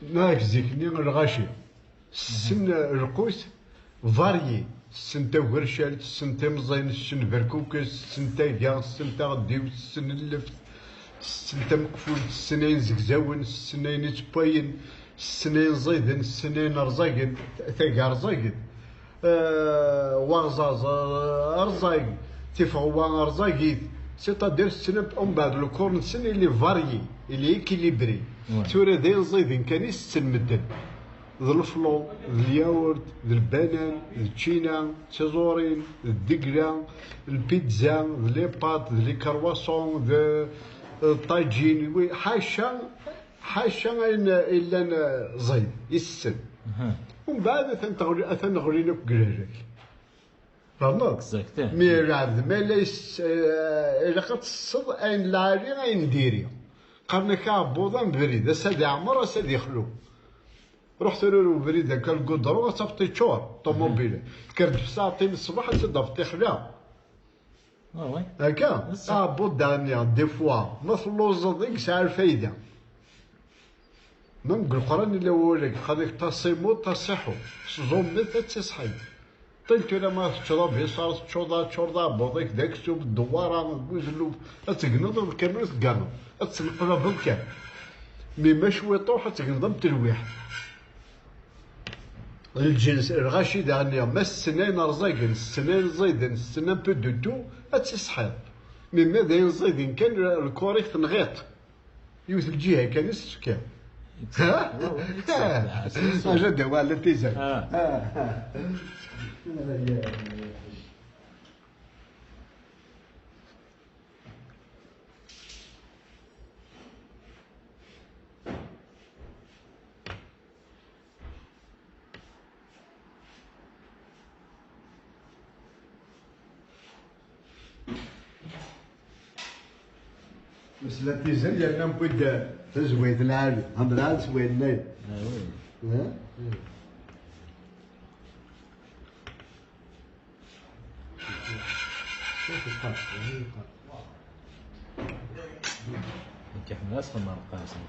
ناك زيكني الغاشي السن القوس فاريي السن تا ورشال السن تا مزين السن بركوكس السن تا كاع السن تا غديو السن اللفت السن تا مقفول السنين زكزاون السنين تباين السنين زيدن السنين رزاقن تا رزاقن وغزاز رزاق تيفغوا رزاقيت سيتادير السنة ومن بعد لو كورن السنة اللي فاريي اللي اكيليبري تورا داين زايدين كان السن مدن ذا الفلو ذا الياورت ذا البنان ذا التشينا تيزورين ذا الدقلة البيتزا ذا لي بات ذا لي كرواسون ذا الطاجين حاشا الا زايد السن ومن بعد اثن غرينا بكراجك فهمت؟ مي راه ما ليس الا كتصد اين لاري اين ديري قرنا كابوضا بريد سادي عمر سادي خلو رحت له بريد هكا القدرو صافطي تشور طوموبيل كرت في ساعتين الصباح صدفت خلا وي هكا بود دانيا دي فوا مثل زاديك ساعه الفايده من القران اللي هو لك خليك تصيمو تصحو زوم مثل تصحي طلت انا ما تشرب يصار تشوضا بوضيك داك سوب الدواره ويزلو تقنض كامل تقنض تسلقنا بالكامل مي ما شوي طوح تقنض تلويح الجنس الغاشي دانيا ما السنين رزاقن السنين زايدن السنين بو دو تو تصحيط مي ماذا زايدين كان الكوريك تنغيط يوث الجهه كان السكان ها جد ولا تيزر بس لا تيزر لأن نبدا تزويد العالي هم العالي زويد النايل ها كيف الناس في القاسم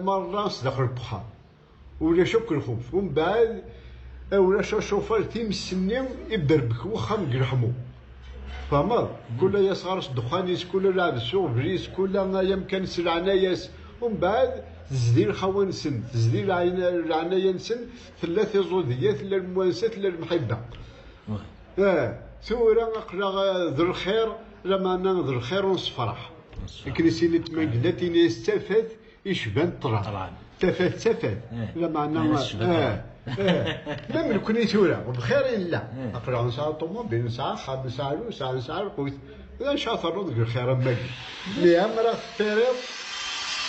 مرة صدق البخار ولا شوك الخوف ومن بعد ولا شوفر تيمسني يبربك وخا نقرحمو فهمت كل يصغر دخانيس كل لعب السوق بريس كل يمكن سلعناياس ومن بعد تزدي الخوانسن تزدي العنايا ثلاثة زودية ثلاثة الموانسة ثلاثة المحبة ثورة أقرا ذو الخير لما أنا ذو الخير ونصفرح كنيسيني تمانقلاتين يستفاد يشبان طرا تفات لما أنا ما من كوني ثورة وبخير إلا أقرا نساء طوموبيل نساء خاب نساء لو نساء القوت إذا شاطر ذكر الخير ماك مي أمرا تيريض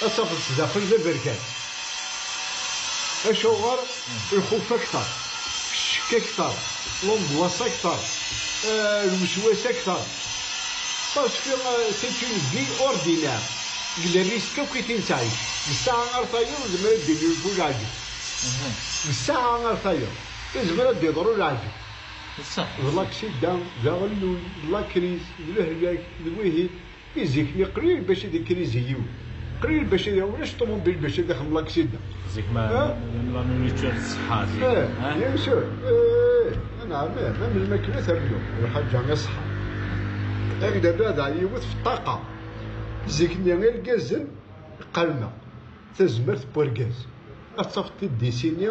أصفت داخل البركات أشوغر الخوف أكثر الشك أكثر لومبواس أكثر الوسواس أكثر باسكو سي اون في اوردينير إلا ريسكو كي تنسايش الساعة غرفايو زعما ديرو الفولاجي الساعة غرفايو زعما ديرو العجب صح لاكسيدان زاغلول لاكريز الهلاك الوهيد يزيكني قليل باش هذيك كريز يجيو قليل باش ولاش طوموبيل باش يدخل لاكسيدان زيك ما لا نيتشر الصحة زيك بيان سور نعم من الماكلة تريو الحاجة صحة دابا هذا يوث في الطاقة زيكني غير الكازن قالنا تزمرت بوركاز اتصفت ديسيني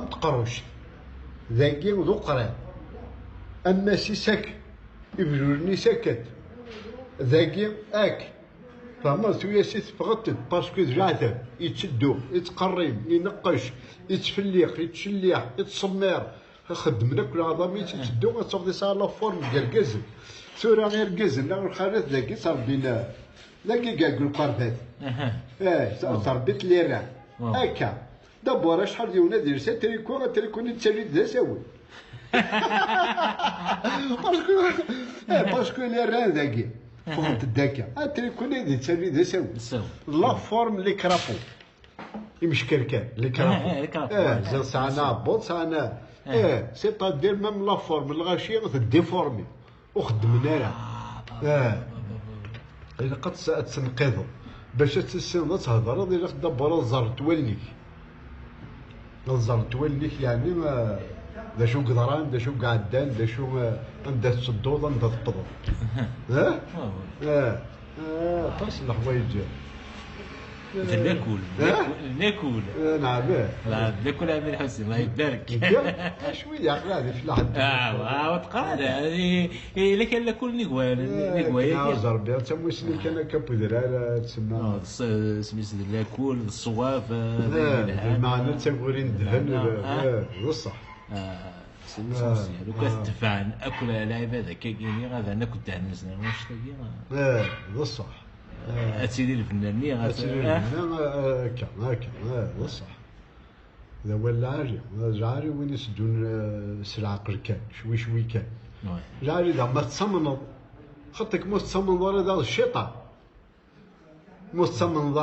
متقروش ذاكي ذو قران اما سي ساك يبجوني ساكت ذاكي اك فهمت ويا سي تفغتت باسكو العذاب يتشدو يتقرب ينقش يتفليق يتشليح يتصمر خدم لك العظام يتشدو تصفي صار لا فورم ديال الكازن سورة غير كازن لا الخالات ذاكي تربينا ذاكي كاع القربات تربيت ليران هكا دابا شحال ديال ولاد يرسل تريكوني تسالي ذا ساوي باسكو انا راه ذاكي فهمت الدكه التريكون هذه تسمي ذا ساوي لا فورم لي كرافو يمشي كركان لي كرافو زين ساعنا بوط ساعنا سيتادير ميم لا فورم الغاشيه غتديفورمي وخدمنا راه الا قد تنقذوا باش تسين تهضر الا تدبر الزر توليك الزر توليك يعني دا شو قدران دا شو قعدان دا شو عندها تصدوض عندها تطبط قاس الحوايج ناكل ناكل نعم لا ناكل عبد الحسن الله يبارك شويه عقلاني في لحد وتقرا هذه الا كان ناكل نقوال زربي تسمى سني كان كابودرا تسمى سميت ناكل الصواف المعنى تنقولين دهن بصح سميتو لو كانت تفعل اكل العباده كايني غادا ناكل تاع الناس واش تاهي بصح اتسيدي الفنانية هكا بصح هذا هو العاري وين يسدون سلعة قركان شوي كان العاري إذا ما تصمنض خاطرك موس تصمنض هذا الشيطان موس تصمنض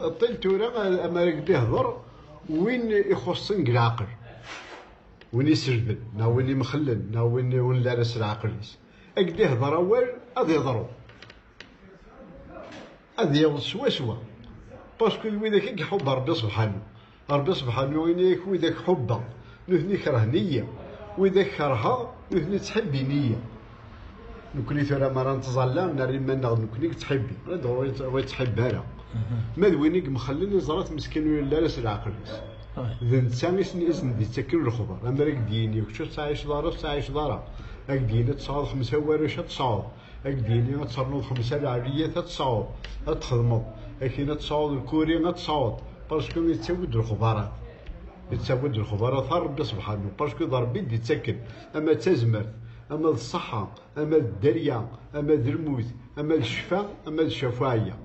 الطيل تورا أما يقدر يهضر وين يخصن العقل وين يسربل نا وين يمخلل نا وين لارس العقل أقدر يهضر أول هذا يهضروا هذه هو سوا باسكو ويداك يحب ربي سبحانه وين ويداك حبه نثني كره نيه ويداك كرهها نثني تحبي نيه نكوني ثرا مرة نتظلم ناري ما نكوني تحبي هذا تحبها لا ما وينك مخليني زرات مسكين ولا لاس العقل ذا نساني سني إذن دي تسكن الخبر أما راك ديني وكشو تعيش دارا راك ديني تصاوض 5 ورشة تصاوض أكديني تصرنو 5 العرية تتصاوض تخدمو أكينا تصاوض الكوري تصاوض باسكو يتسود الخبارات ثار ربي سبحانه باسكو ضر بيدي يتسكن أما تزمرت أما الصحة أما الدريا أما الموت أما الشفاء أما الشفاعية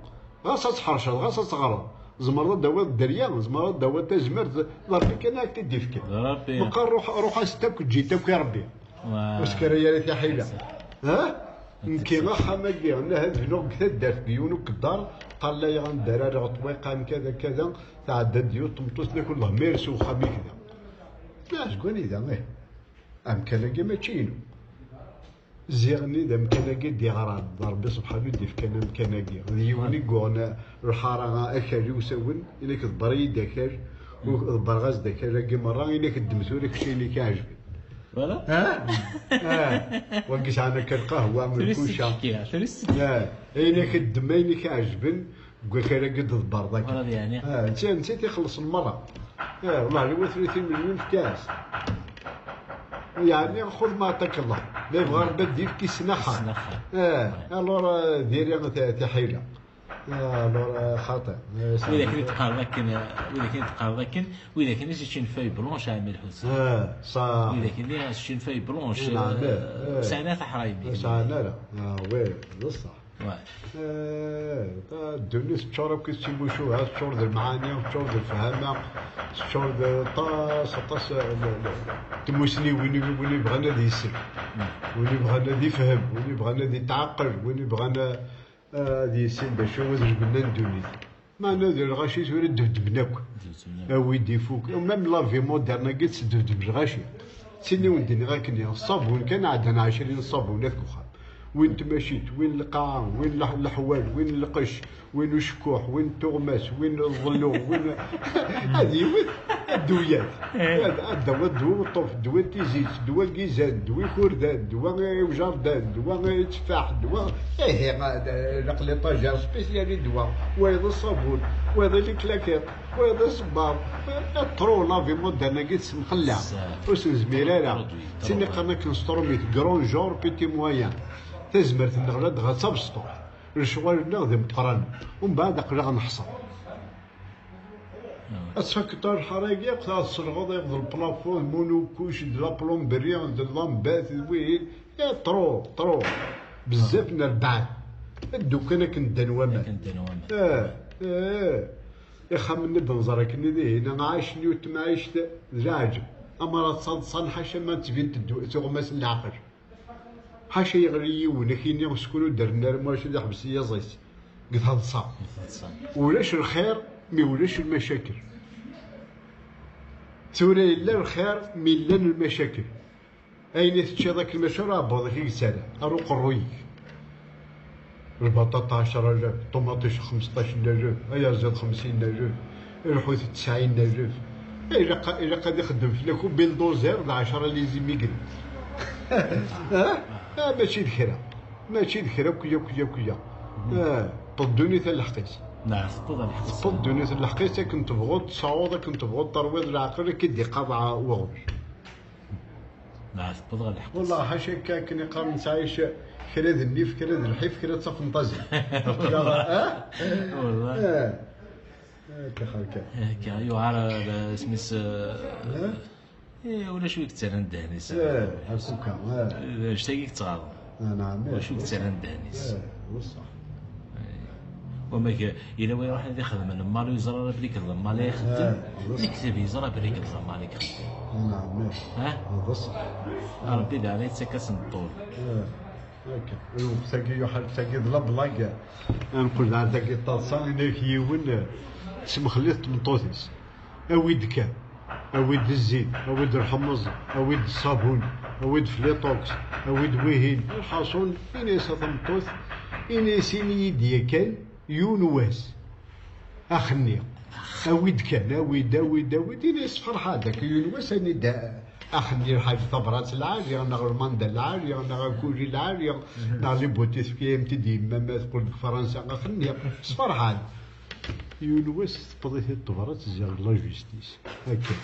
غاصة تحرشد غاصة تغرب زمرة دوات الدريا زمرة دوات تزمرت ضربي كان هاك تدي فيك بقى روح استاك جيتك يا ربي وسكريا لي في حيلة كيما حماقي عندنا هاد فنوق كدار بيونو كدار قال لا يا دراري غطويقان كذا تعدى ديو طمطوس ناكل الله ميرسو خامي كذا لا شكون إذا أمكانك ما تشينو زيغني إذا أمكانك دي غران ربي سبحانه دي فكان أمكانك ديوني قونا الحارة أكاري وسون إنك تبري داكار وبرغاز داكار كي مرة إنك الدمثورك شي اللي كيعجبك فوالا وقش عنك القهوة من الكوشة إنك الدمين كيعجبن قلت لك قد ضبر ذاك يعني نسيت يخلص المرة والله هو 30 مليون في كاس يعني خذ ما عطاك الله لا يبغى ربي دير كي سنخة الور ديري تحيلة الور خاطئ وإذا كنت تقال لكن وإذا كنت شين فاي بلونش عامل حسن صح وإذا كنت شين فاي بلونش سنة حرايبي سنة لا وي بصح الدنيا تشرب كي تشوفوها تشرب المعاني وتشرب الفهامة تشرب طاس تموسني وين بغانا ذي يسر وين بغانا ذي يفهم وين بغانا ذي يتعقل وين بغانا ذي يسر باش هو قلنا الدنيا ما نادر الغاشي تولي دبدبناك ويدي فوق ميم لافي مودرنا قلت دبدب الغاشي سيني ودني غاكني الصابون كان عندنا 20 صابون في كوخا وين تمشيت وين القاع وين الحوال وين القش وين الشكوح وين التغماس وين الظلو وين هذه الدويات الدواء الطوف دواء تيزيت دواء الكيزان دواء كردان دواء وجردان دواء تفاح دواء نقل طاجر سبيسيالي دواء وهذا الصابون وهذا الكلاكيط وهذا الصباط الطرو لافي مودرنا قلت مخلع وسن زميلة سيني قرنا كنستروميت كرون جور بيتي مويان تزمرت النغلات غتصبسطو الشوال ناخذ مقرن ومن بعد قلنا غنحصر السكتار الحراقي يقطع الصرغوط ياخذ البلافون مونو كوش د لا بلومبري د اللامبات وين يا طرو بزاف من البعد الدكان كندان ومان يا خا من نبدا نزرك ذي هنا عايش نيوت معيش العجب أما تصدصن حاشا ما تبين تغمس العقل حاشا يغري يون كيني وسكونو درنا ماشي دا حبس يا زيت قد هاد صعب ولاش الخير مي ولاش المشاكل ثورة إلا الخير مي لان المشاكل أين تشي ذاك المشروع راه باغي يسالى أروق الرويك البطاطا 10,000 طوماطيش 15,000 أيا زاد 50,000 الحوت 90,000 إلا قاد يخدم فيك بلدوزير د 10 لازم يقري ماشي ذكرى ماشي ذكرى كيا طدوني تاع الحقيس نعم تفضل طدوني تاع الحقيس كنت تبغوا تصاوض كنت تبغوا ترويض العقل كيدي قضعه وغبش نعم تفضل الحقيس والله حاشا كان يقارن تعيش كرا ذا النيف كرا ذا الحيف كرا تصفنطازي والله كخالك هكا يعرف سميس ولا شويه كثر ندهنيس هكاكا شتاقيك تغاض نعم ولا شويه كثر ندهنيس بصح وما إلا وين يروح يخدم مالو يزرى بريك مالي يخدم يكتب يزرى بريك مالي يخدم نعم ها بصح ربي دعنا يتسكس الطول هكا تاقي يحل تاقي ظلم بلاكا نقول عاد تاقي طالصان هناك يون تسمى خليت تمطوطيس اويد كان اويد الزيت اويد الحمص اويد الصابون اويد فليطوكس اويد ويهين الحاصون إناس تمطوط إناس يدي كان يونواس أخني اويد كان اويد إناس فرحة داك يونواس أني دا أخني الحاج طبرات العالية أنا الماندا العالية أنا كوجي العالية أنا لي بوتيس في ام تي دي ما تقول فرنسا أخني فرحة يونواس تبضيت الطبرات زي لا جوستيس هكاك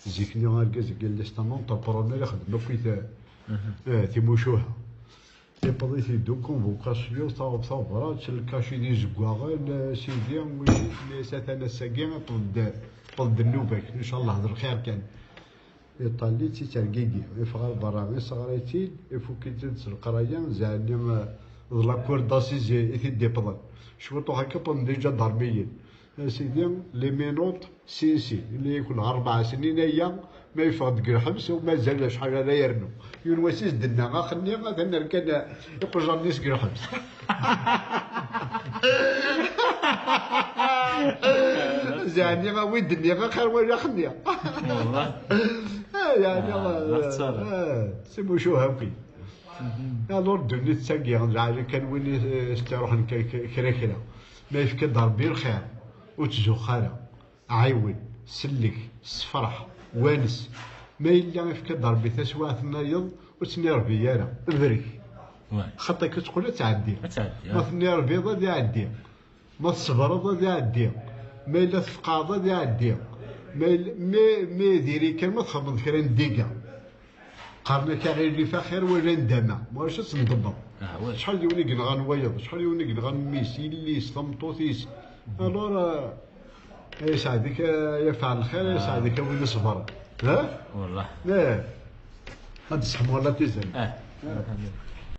زيكني غاركاز قال لي ستامون طابرونا يخدم في تيموشوها تبضيت دو كونفوكاسيون صاوب صبرات الكاشي دي زكواغل سيدي وي ساتانا ساكين طد النوبك إن شاء الله هذا الخير كان يطالي تيترقيقي يفغر براغي صغريتي يفوكيتي القرايه زعني لاكور داسيزي يثدي بضل شوطو هكا بون ديجا ضربيين سيدي لي مينوط سي اللي يكون 4 سنين هي ما يفقد الحبس ومازال شحال لا يرنو يونواسيس دنا غاخني غادي كان يقول جاني سكر الحبس زعني غاويدني غير ولا خنيا والله يعني سمو شو هاوكي الور دوني تساقي غنزعل كان وين استروح كرا ما يفكر ضربي الخير وتزوخانا عيون سلك صفرح وانس ما إلا يفكر ضربي تسوى ثنايض وتنير بيانا بريك خطك تقول تعدي ما تنير بيضا دي عدي ما تصبر دي عدي ما إلا تفقاض دي عدي ما ديري كان ما تخبط كرا نديقا قارنا كغير اللي فاخر ولا ندما واش تنضبط شحال يوني كنغا نويض شحال يوني كنغا ميسي اللي صمطوطيس الور يسعدك يفعل الخير يسعدك وين يصبر ها والله لا هاد الصحم ولا تزال